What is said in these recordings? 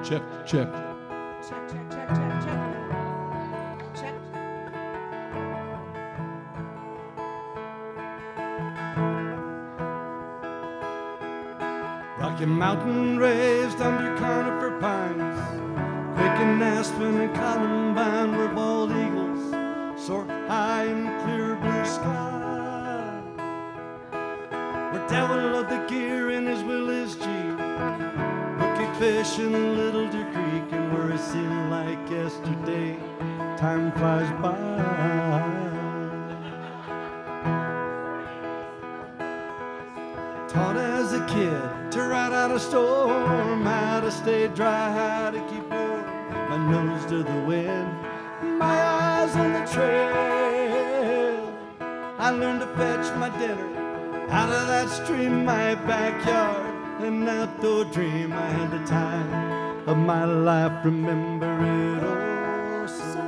Check, check. Check, check, check, check, check. Check. Rocky Mountain raised under conifer pines, quaking aspen and columbine were bald eagles, soar high in clear blue sky. Where Devil of the gear in his Willys Jeep, hooking fish in Little Deer Creek, and where it seemed like yesterday, time flies by. Taught as a kid to ride out a storm, how to stay dry, how to keep warm. My nose to the wind, my eyes on the trail. I learned to fetch my dinner out of that stream, my backyard, an outdoor dream. I had the time of my life, remember it oh so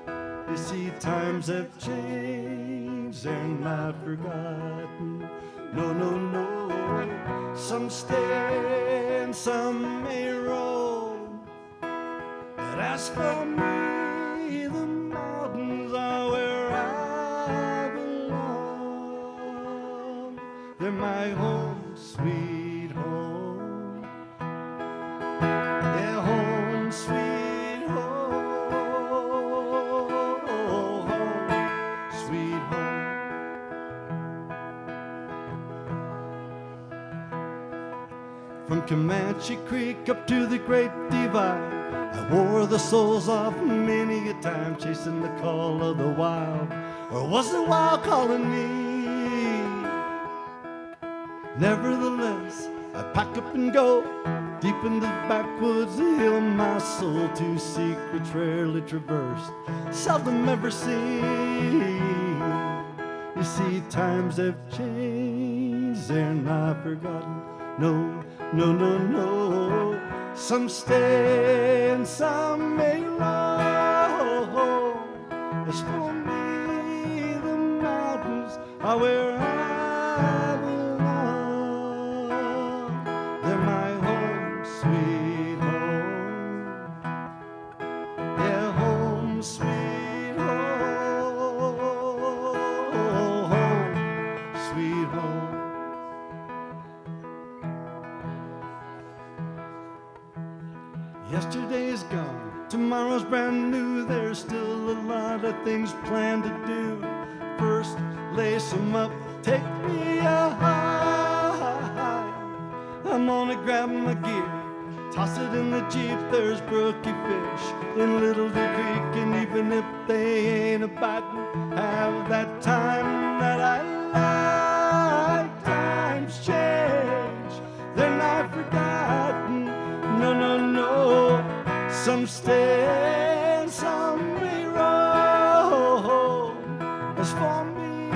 well. You see, times have changed, they're not forgotten. No, no, no, some stay and some may roam. But as for me, the mountains are where I belong. They're my home, sweet home. Yeah, home, sweet home, sweet home. From Comanche Creek up to the Great Divide, I wore the soles off many a time, chasing the call of the wild, or was the wild calling me? Nevertheless, I pack up and go deep into the backwoods to heal my soul, to secrets rarely traversed, seldom ever seen. You see, times have changed, they're not forgotten. No, no, no, no. Some stay and some may roam. As for me, the mountains are where I belong. They're my home, sweet home. Yeah, home, sweet home, sweet home. Yesterday's gone, tomorrow's brand new. There's still a lot of things planned to do. First, lace 'em up, take me a high. I'm gonna grab my gear, toss it in the Jeep. There's brookie fish in Little Deer Creek, and even if they ain't a biting, have that time that I like. Times change, they're not forgotten. No, no, no. Some stay and some may roam. As for me,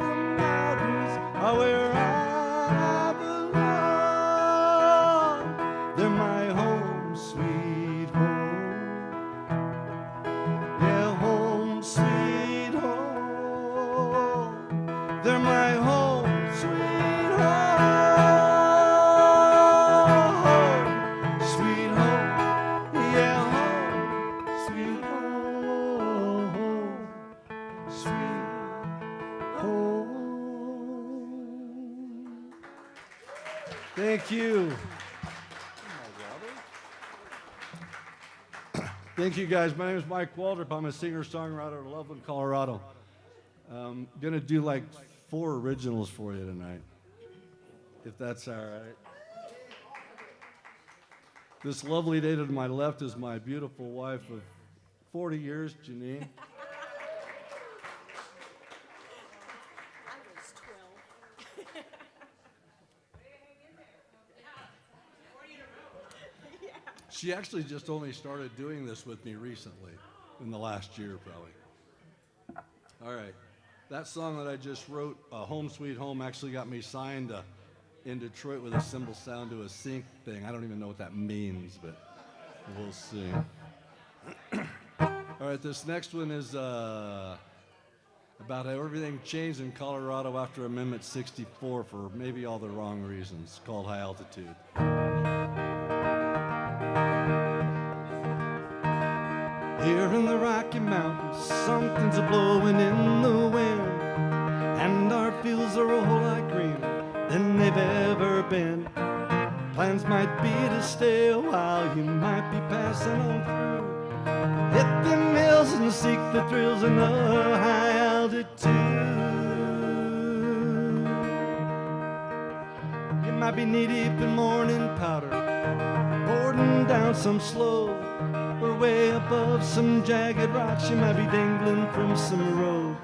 the mountains are where I belong. They're my home, sweet home. Yeah, home, sweet home. They're my home, sweet home. Sweet home, yeah, home, sweet home, sweet home. Thank you. Thank you, guys. My name is Mike Waldrep. I'm a singer-songwriter in Loveland, Colorado. I'm gonna do like 4 originals for you tonight, if that's all right. This lovely lady to my left is my beautiful wife of 40 years, Janine. I was 12. She actually just only started doing this with me recently, in the last year probably. All right, that song that I just wrote, Home Sweet Home, actually got me signed in Detroit with a cymbal sound to a sync thing. I don't even know what that means, but we'll see. All right, this next one is about how everything changed in Colorado after Amendment 64 for maybe all the wrong reasons, called High Altitude. Here in the Rocky Mountains, something's a-blowing in the wind, and our fields are a whole lot greener than they've ever been. Plans might be to stay a while, you might be passing on through. Hit them hills and seek the thrills in the high altitude. You might be knee-deep in morning powder, boarding down some slope, or way above some jagged rocks. You might be dangling from some road.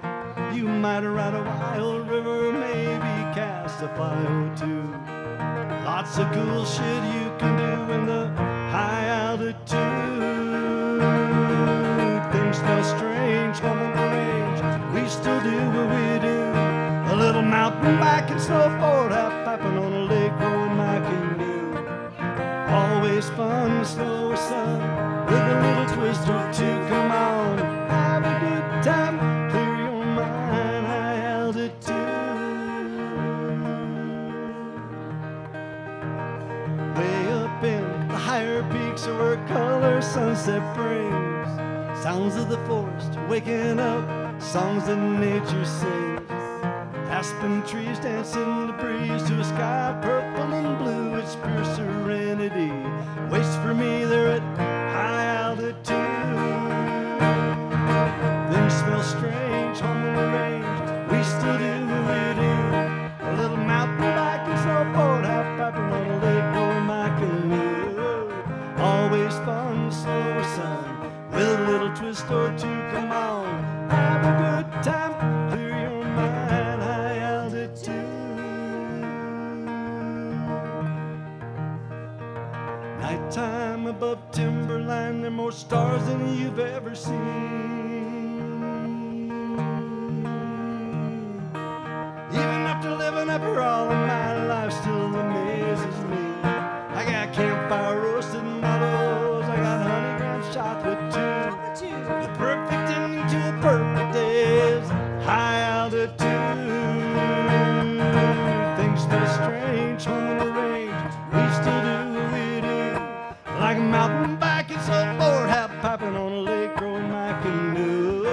You might ride a wild river, maybe cast a fly or two. Lots of cool shit you can do in the high altitude. Things smell strange home on the range. We still do what we do. A little mountain bike and snowboard, half piping on a lake, rowing my canoe. Always fun, slower sun, with a little twist or two. Come on, have a good time, clear your mind, high altitude. Way up in the higher peaks are where color sunset brings. Sounds of the forest waking up, songs that nature sings. Aspen trees dance in the breeze to a sky purple and blue. It's pure serenity. Waits for me there at high altitude. Things smell strange home on the range. We still do what we do. A little mountain bike and snowboard, half piping on a lake, rowing my canoe. Always fun, slower sun, with a little twist or two. Come on, have a good time, clear your mind, high altitude. Nighttime above timberline, there are more stars than you've ever seen. Even after living up here all of my life, still amazes me. I got campfire roasted mottos, I got honey graham shot with two. The perfect ending to a perfect day is high altitude. Things smell strange home on the range. We still do what we do. Like a mountain bike and snowboard, half piping on a lake, rowing my canoe.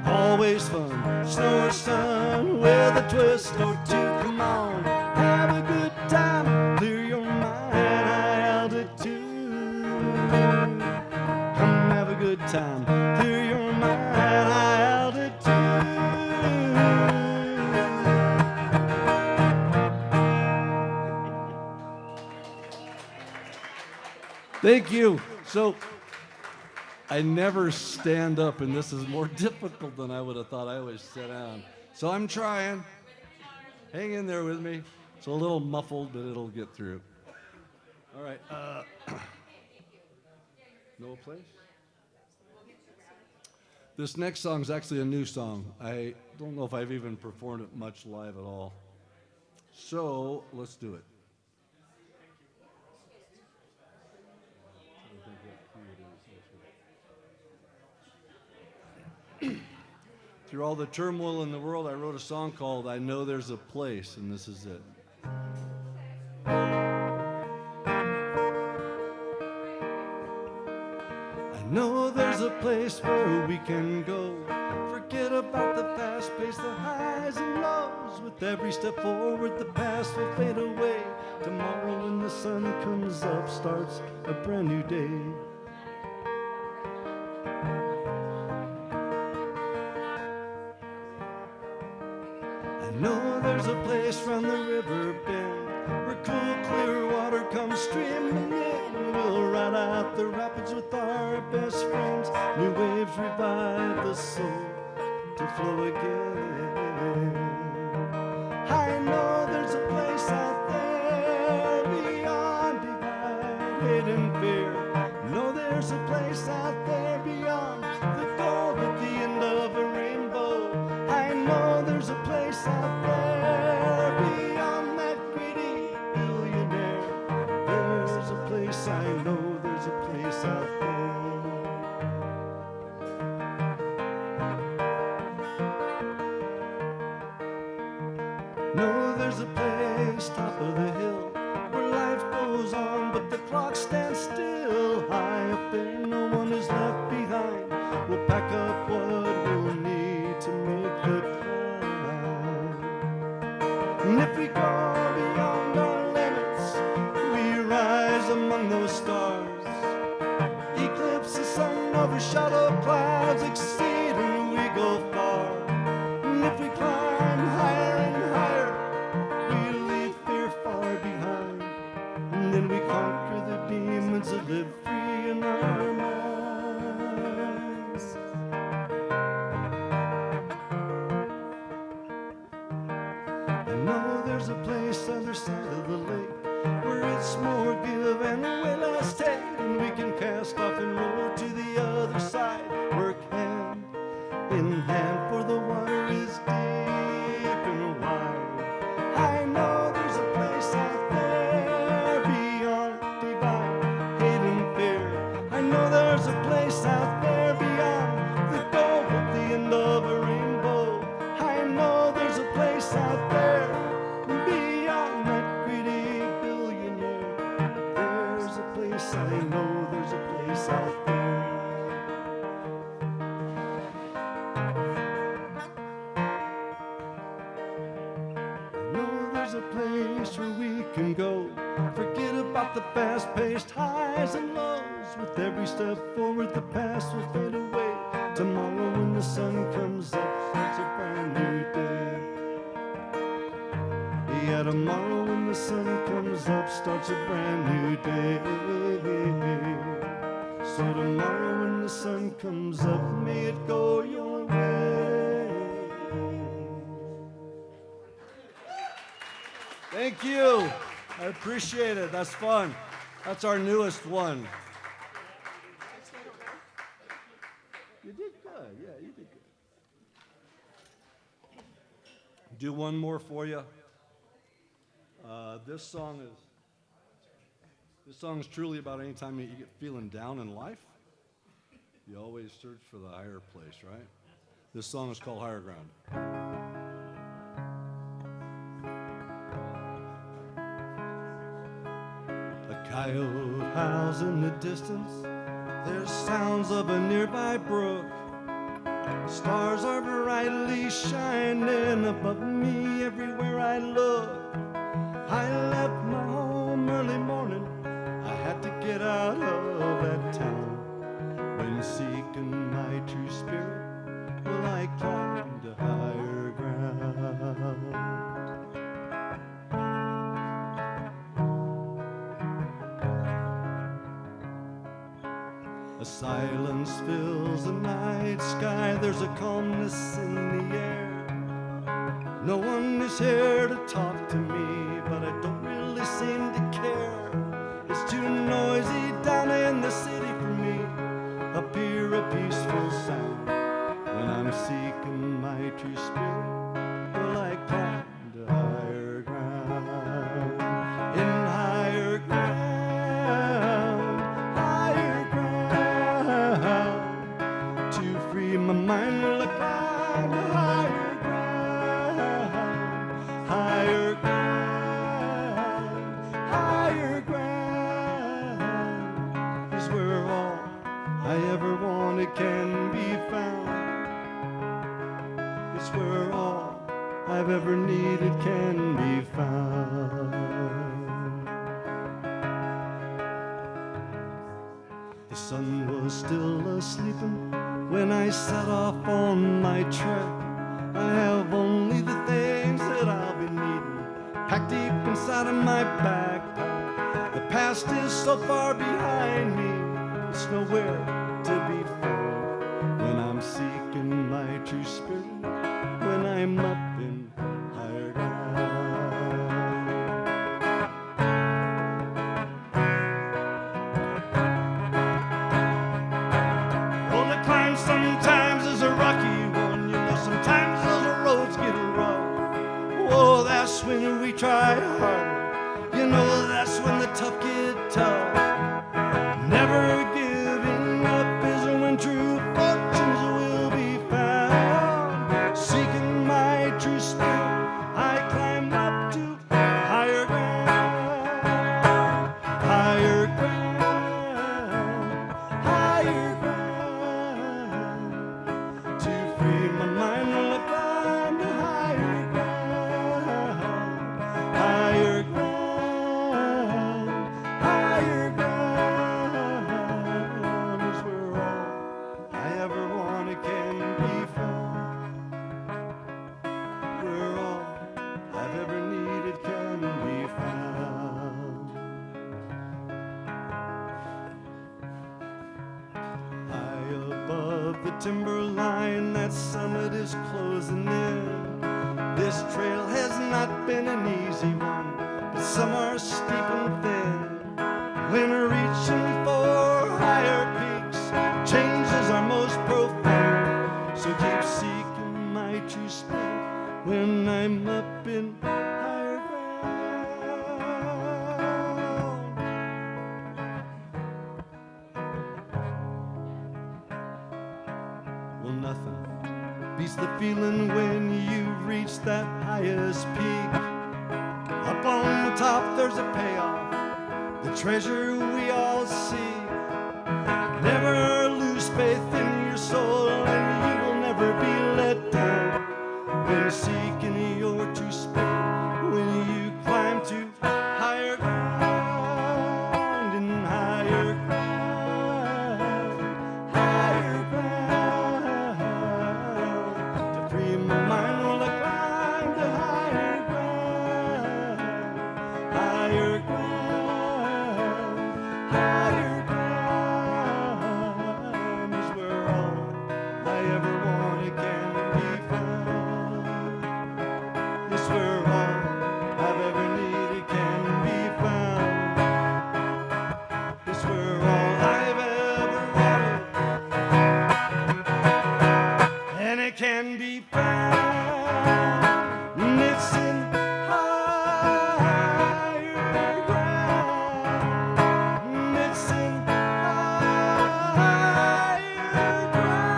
Always fun, snow or sun, with a twist or two. Come on, have a good time, clear your mind, high altitude. Come have a good time, clear your mind, high altitude. Thank you. So I never stand up, and this is more difficult than I would have thought. I always sit down. So I'm trying. Hang in there with me. It's a little muffled, but it'll get through. All right. No place? This next song is actually a new song. I don't know if I've even performed it much live at all. So let's do it. Through all the turmoil in the world, I wrote a song called I Know There's a Place, and this is it. I know there's a place where we can go. Forget about the fast pace, the highs and lows. With every step forward, the past will fade away. Tomorrow when the sun comes up, starts a brand new day. I know there's a place from the river bend where cool, clear water comes streaming in. We'll ride out the rapids with our best friends. New waves revive the soul to flow again. I know there's a place out there beyond divide, hate and fear. Know there's a place out there beyond the gold at the end of a rainbow. I know there's a place out there beyond that greedy billionaire. There's a place, I know there's a place out there. No, there's a place top of the hill where life goes on, but the clock stands still. High up there, no one is left behind. and overshadow clouds exceed and we go far. And if we climb higher and higher, we leave fear far behind. And then we conquer the demons that live free in our minds. I know there's a place other side of the lake where it's more give and way less take, and we can cast off and roll to the other side. Work hand in hand, for the water is deep and wide. I know there's a place out there beyond divine hate and fear. I know there's a place out there beyond the goal at the end of a rainbow. I know there's a place out there beyond that greedy billionaire. There's a place, I know there's a place out there. I know there's a place where we can go. Forget about the fast-paced highs and lows. With every step forward, the past will fade away. Tomorrow when the sun comes up, it's a brand new day. Yeah, tomorrow when the sun comes up starts a brand new day. So tomorrow when the sun comes up, may it go your way. Thank you. I appreciate it. That's fun. That's our newest one. You did good. Yeah, you did good. Do one more for you. This song is truly about any time you get feeling down in life. You always search for the higher place, right? This song is called Higher Ground. A coyote howls in the distance. There's sounds of a nearby brook. Stars are brightly shining above me everywhere I look. I left my home early morning. I had to get out of that town. When seeking my true spirit, well, I climbed a higher ground. A silence fills the night sky. There's a calmness in the air. No one is here to talk to me, but I don't really seem to care. It's too noisy down in the city for me. Up here a peaceful sound. When I'm seeking my true spirit, well, I climbed a higher ground. In higher ground, higher ground. To free my mind, well, I climbed a higher ground. Higher ground, higher ground is where all I ever wanted can be found. It's where all I've ever needed can be found. The sun was still a-sleeping when I set off on my trek. I have only the things that I'll be needing packed deep inside of my backpack. The past is so far behind me, it's nowhere to be found. When I'm seeking my true spirit, when I'm up in higher ground. Well, the climb sometimes is a rocky one, you know, sometimes those roads get rough. Oh, that's when we try hard. You know, that's when the tough get tough. Never giving up is when true fortunes will be found. Seeking my true spirit, I climb up to higher ground. Higher ground, higher ground. To free my mind, I'll climb to higher ground. Higher the timberline, that summit is closing in. This trail has not been an easy one, but some are steep and thin. When reaching for higher peaks, changes are most profound. So keep seeking my true spirit when I'm up in higher ground. Well, nothing beats the feeling when you reach that highest peak. Up on the top there's a payoff, the treasure we all see. Never lose faith in your soul, and you will never be let down. When seeking your true spirit, when you climb to higher ground and higher ground, higher ground. To free my mind, will I climb to higher ground, higher ground, higher ground is where all I ever wanted can be found. It's where all I've ever needed can be found. It's where all I've ever wanted, and it can be found. And it's in higher ground. And it's in higher ground.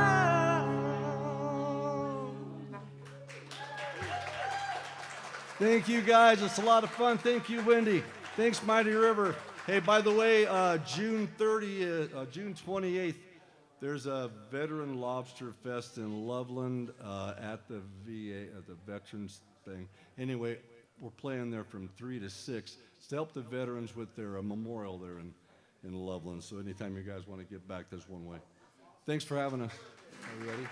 Thank you, guys. It's a lot of fun. Thank you, Wendy. Thanks, Mighty River. Hey, by the way, June 28th, there's a Veteran Lobster Fest in Loveland at the VA, at the Veterans thing. Anyway, we're playing there from 3 to 6. It's to help the veterans with their memorial there in Loveland. So anytime you guys want to get back, there's one way. Thanks for having us. Are you ready?